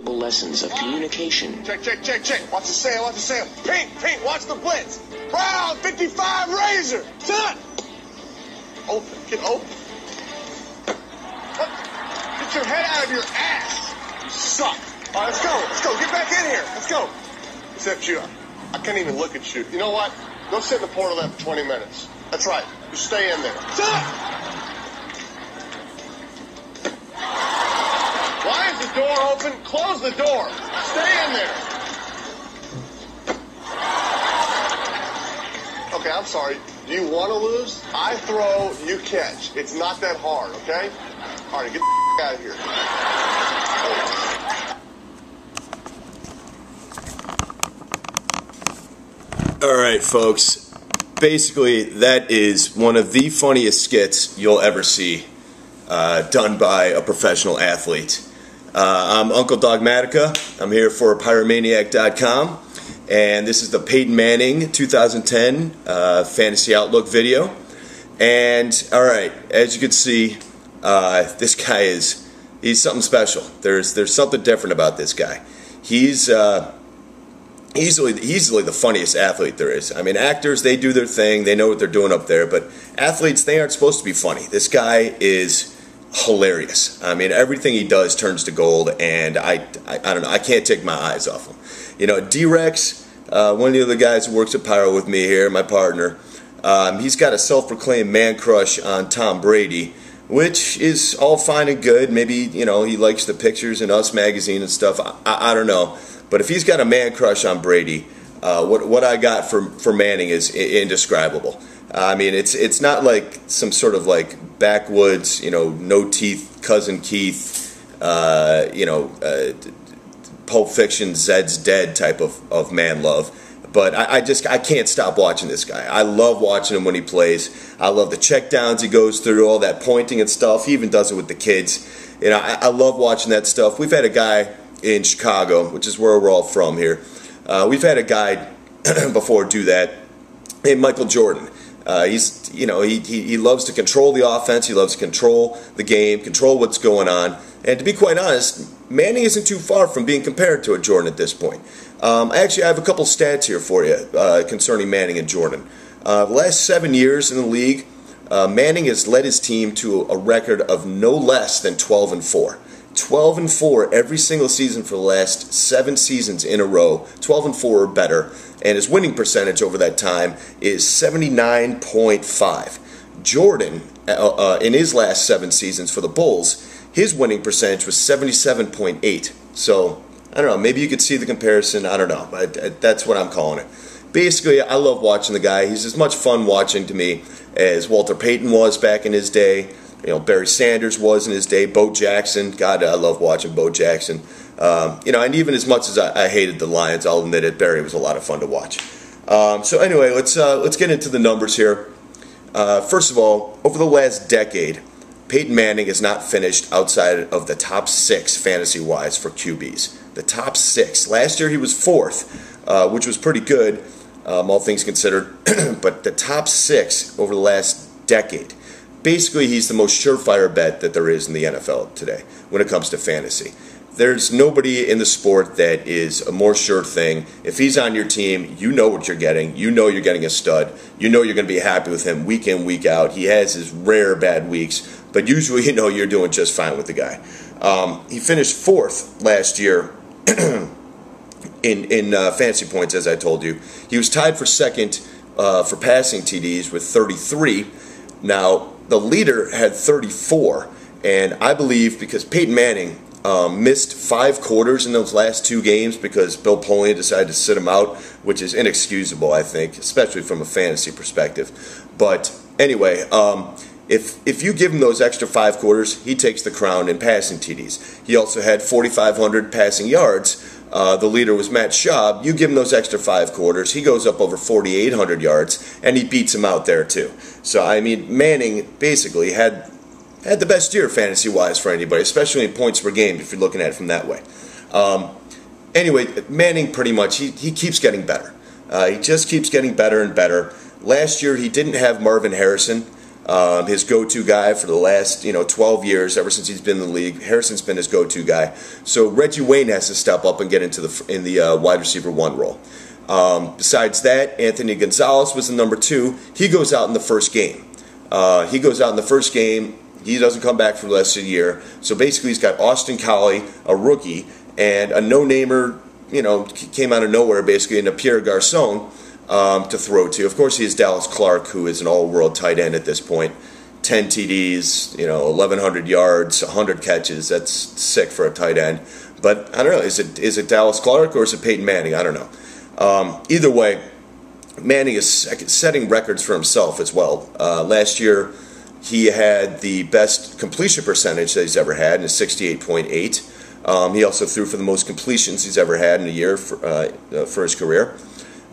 Lessons of communication. Check, check, check, check. Watch the sail, watch the sail. Pink, pink, watch the blitz. Brown, 55 razor. Set. Open, get open. What? Get your head out of your ass. You suck. All right, let's go. Let's go. Get back in here. Let's go. Except you. I can't even look at you. You know what? Go sit in the portal there for 20 minutes. That's right. You stay in there. Set. Why is the door open? Close the door. Stay in there. Okay, I'm sorry. Do you want to lose? I throw, you catch. It's not that hard, okay? All right, get the out of here. All right, folks. Basically, that is one of the funniest skits you'll ever see done by a professional athlete. I'm Uncle Dogmatica. I'm here for Pyromaniac.com, and this is the Peyton Manning 2010 Fantasy Outlook video. And alright, as you can see, this guy he's something special. There's something different about this guy. He's easily the funniest athlete there is. I mean, actors, they do their thing, they know what they're doing up there, but athletes, they aren't supposed to be funny. This guy is hilarious. I mean, everything he does turns to gold, and I don't know, I can't take my eyes off him. You know, D-Rex, one of the other guys who works at Pyro with me here, my partner, he's got a self-proclaimed man crush on Tom Brady, which is all fine and good. Maybe, you know, he likes the pictures in Us magazine and stuff. I don't know. But if he's got a man crush on Brady, what I got for Manning is indescribable. I mean, it's not like some sort of like backwoods, you know, no teeth cousin Keith, you know, Pulp Fiction, Zed's dead type of man love. But I can't stop watching this guy. I love watching him when he plays. I love the checkdowns he goes through, all that pointing and stuff. He even does it with the kids. You know, I love watching that stuff. We've had a guy in Chicago, which is where we're all from here. We've had a guy before do that named Michael Jordan. He's, you know, he loves to control the offense. He loves to control the game, control what's going on. And to be quite honest, Manning isn't too far from being compared to a Jordan at this point. Actually, I have a couple stats here for you concerning Manning and Jordan. The last 7 years in the league, Manning has led his team to a record of no less than 12-4. 12-4 every single season for the last 7 seasons in a row. 12-4 or better. And his winning percentage over that time is 79.5. Jordan, in his last 7 seasons for the Bulls, his winning percentage was 77.8. So, I don't know, maybe you could see the comparison. I don't know. That's what I'm calling it. Basically, I love watching the guy. He's as much fun watching to me as Walter Payton was back in his day. You know, Barry Sanders was in his day. Bo Jackson. God, I love watching Bo Jackson. You know, and even as much as I hated the Lions, I'll admit it, Barry was a lot of fun to watch. So anyway, let's get into the numbers here. First of all, over the last decade, Peyton Manning has not finished outside of the top 6 fantasy-wise for QBs. The top 6. Last year he was 4th, which was pretty good, all things considered. But the top 6 over the last decade. Basically, he's the most surefire bet that there is in the NFL today when it comes to fantasy. There's nobody in the sport that is a more sure thing. If he's on your team, you know what you're getting. You know you're getting a stud. You know you're going to be happy with him week in, week out. He has his rare bad weeks, but usually you know you're doing just fine with the guy. He finished 4th last year in fantasy points, as I told you. He was tied for 2nd for passing TDs with 33. Now, the leader had 34, and I believe because Peyton Manning missed 5 quarters in those last 2 games because Bill Polian decided to sit him out, which is inexcusable, I think, especially from a fantasy perspective. But anyway, if you give him those extra 5 quarters, he takes the crown in passing TDs. He also had 4,500 passing yards. The leader was Matt Schaub. You give him those extra 5 quarters, he goes up over 4,800 yards, and he beats him out there too. So, I mean, Manning basically had the best year fantasy-wise for anybody, especially in points per game if you're looking at it from that way. Anyway, Manning pretty much, he keeps getting better. He just keeps getting better and better. Last year he didn't have Marvin Harrison. his go-to guy for the last 12 years, ever since he's been in the league. Harrison's been his go-to guy. So Reggie Wayne has to step up and get into the wide receiver 1 role. Besides that, Anthony Gonzalez was the number 2. He goes out in the first game. He doesn't come back for the rest of the year. So basically, he's got Austin Collie, a rookie, and a no-namer, came out of nowhere, basically, in a Pierre Garçon to throw to. Of course, he has Dallas Clark, who is an all-world tight end at this point. 10 TDs, 1,100 yards, 100 catches. That's sick for a tight end. But I don't know. Is it Dallas Clark or is it Peyton Manning? I don't know. Either way, Manning is setting records for himself as well. Last year, he had the best completion percentage that he's ever had, in 68.8. He also threw for the most completions he's ever had in a year for his career.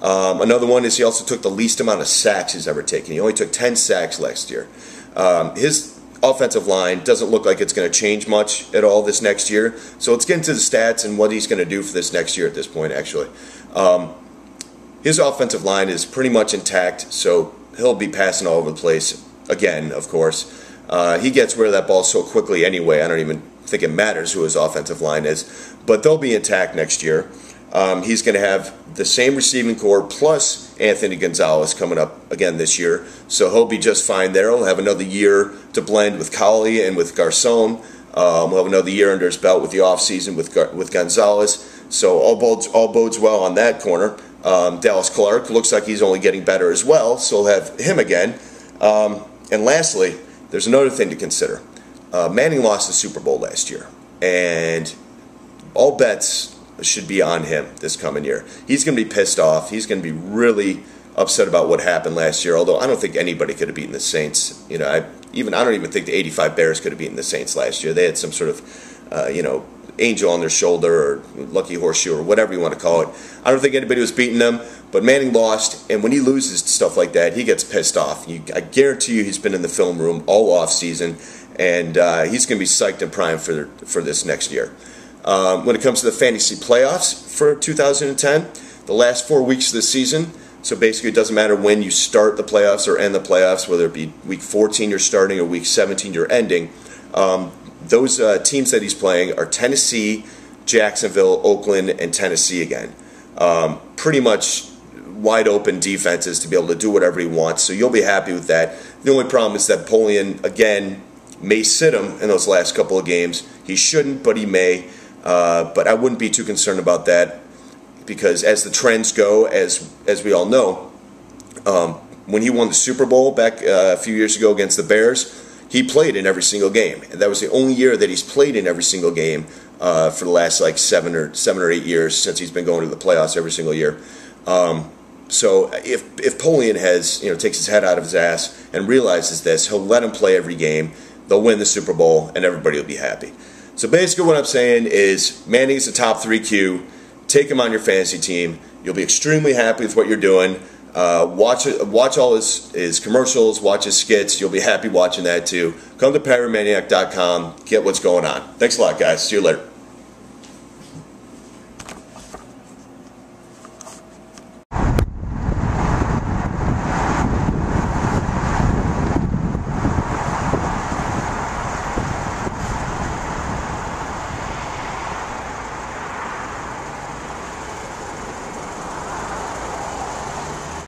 Another one is he also took the least amount of sacks he's ever taken. He only took 10 sacks last year. His offensive line doesn't look like it's going to change much at all this next year. So let's get into the stats and what he's going to do for this next year at this point, actually. His offensive line is pretty much intact, so he'll be passing all over the place again, of course. He gets rid of that ball so quickly anyway, I don't even think it matters who his offensive line is. But they'll be intact next year. He's going to have the same receiving core plus Anthony Gonzalez coming up again this year. So he'll be just fine there. He'll have another year to blend with Collie and with Garçon. We'll have another year under his belt with the offseason with Gonzalez. So all bodes well on that corner. Dallas Clark looks like he's only getting better as well, so we'll have him again. And lastly, there's another thing to consider. Manning lost the Super Bowl last year, and all bets should be on him this coming year. He's going to be pissed off. He's going to be really upset about what happened last year, although I don't think anybody could have beaten the Saints. I don't even think the 85 Bears could have beaten the Saints last year. They had some sort of, angel on their shoulder or lucky horseshoe or whatever you want to call it. I don't think anybody was beating them, but Manning lost, and when he loses stuff like that, he gets pissed off. I guarantee you he's been in the film room all off season, and he's going to be psyched and primed for this next year. When it comes to the fantasy playoffs for 2010, the last 4 weeks of the season, so basically it doesn't matter when you start the playoffs or end the playoffs, whether it be week 14 you're starting or week 17 you're ending, those teams that he's playing are Tennessee, Jacksonville, Oakland, and Tennessee again. Pretty much wide open defenses to be able to do whatever he wants, so you'll be happy with that. The only problem is that Napoleon, again, may sit him in those last couple of games. He shouldn't, but he may. But I wouldn't be too concerned about that, because as the trends go, as we all know, when he won the Super Bowl back a few years ago against the Bears, he played in every single game, and that was the only year that he's played in every single game for the last like seven or 8 years since he's been going to the playoffs every single year. So if Napoleon takes his head out of his ass and realizes this, he'll let him play every game. They'll win the Super Bowl, and everybody will be happy. So basically what I'm saying is Manning is the top 3 Q. Take him on your fantasy team. You'll be extremely happy with what you're doing. Watch all his commercials, watch his skits. You'll be happy watching that too. Come to Pyromaniac.com. Get what's going on. Thanks a lot, guys. See you later.